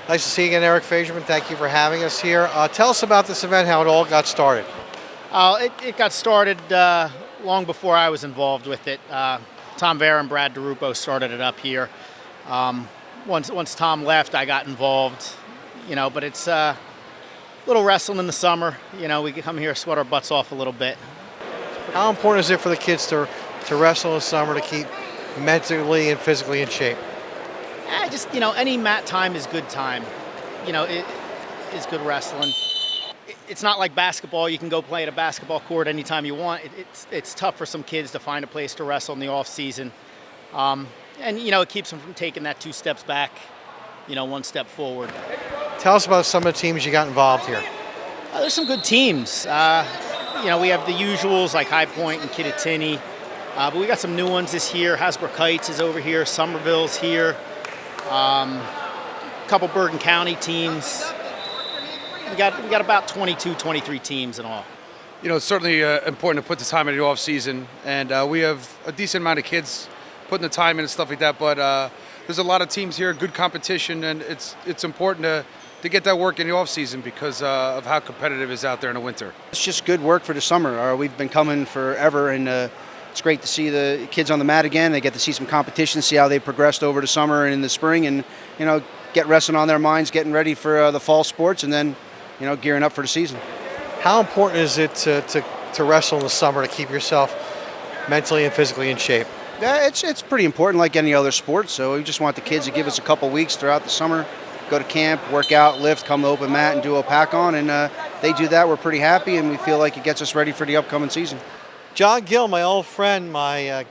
Nice to see you again, Eric Fagerman. Thank you for having us here. Tell us about this event, how it all got started. It got started long before I was involved with it. Tom Vera and Brad DeRupo started it up here. Once Tom left, I got involved. But it's a little wrestling in the summer. We come here, sweat our butts off a little bit. How important is it for the kids to wrestle in the summer to keep mentally and physically in shape? Any mat time is good time. It is good wrestling. It's not like basketball. You can go play at a basketball court anytime you want. It's tough for some kids to find a place to wrestle in the off season. It keeps them from taking that 2 steps back, 1 step forward. Tell us about some of the teams you got involved here. There's some good teams. We have the usuals like High Point and Kittatinny. But we got some new ones this year. Hasbrook Heights is over here. Somerville's here. A couple Bergen County teams. We got about 22, 23 teams in all. It's certainly important to put the time in the off season, and we have a decent amount of kids putting the time in and stuff like that. But there's a lot of teams here, good competition, and it's important to get that work in the off season because of how competitive it is out there in the winter. It's just good work for the summer. We've been coming forever, and it's great to see the kids on the mat again. They get to see some competition, see how they progressed over the summer and in the spring, and get wrestling on their minds, getting ready for the fall sports, and then gearing up for the season. How important is it to wrestle in the summer to keep yourself mentally and physically in shape? Yeah, it's pretty important, like any other sport. So we just want the kids to give us a couple weeks throughout the summer, go to camp, work out, lift, come to open mat, and do Hopatcong, and they do that. We're pretty happy, and we feel like it gets us ready for the upcoming season. John Gill, my old friend, my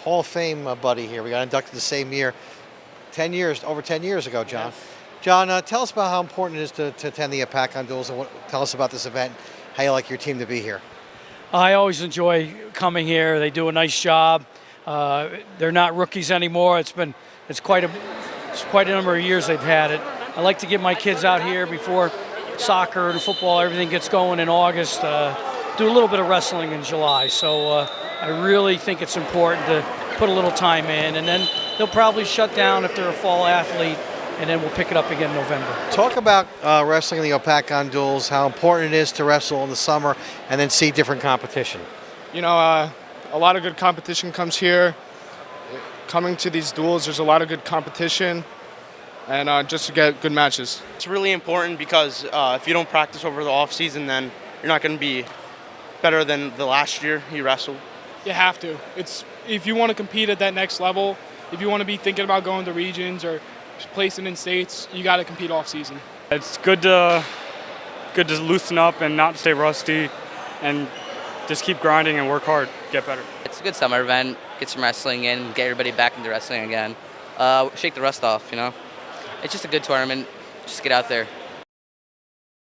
Hall of Fame buddy here. We got inducted the same year, over 10 years ago, John. Yes. John, tell us about how important it is to attend the Hopatcong Duals, and tell us about this event, how you like your team to be here. I always enjoy coming here. They do a nice job. They're not rookies anymore. It's quite a number of years they've had it. I like to get my kids out here before soccer and football, everything gets going in August. Do a little bit of wrestling in July. So I really think it's important to put a little time in, and then they'll probably shut down if they're a fall athlete, and then we'll pick it up again in November. Talk about wrestling in the Hopatcong Duals, how important it is to wrestle in the summer and then see different competition. A lot of good competition comes here. Coming to these duels, there's a lot of good competition, and just to get good matches. It's really important because if you don't practice over the off season, then you're not going to be better than the last year you wrestled. You have to. If you want to compete at that next level, if you want to be thinking about going to regions or placing in states, you got to compete off season. It's good to loosen up and not stay rusty, and just keep grinding and work hard, get better. It's a good summer event. Get some wrestling in, get everybody back into wrestling again. Shake the rust off, It's just a good tournament. Just get out there.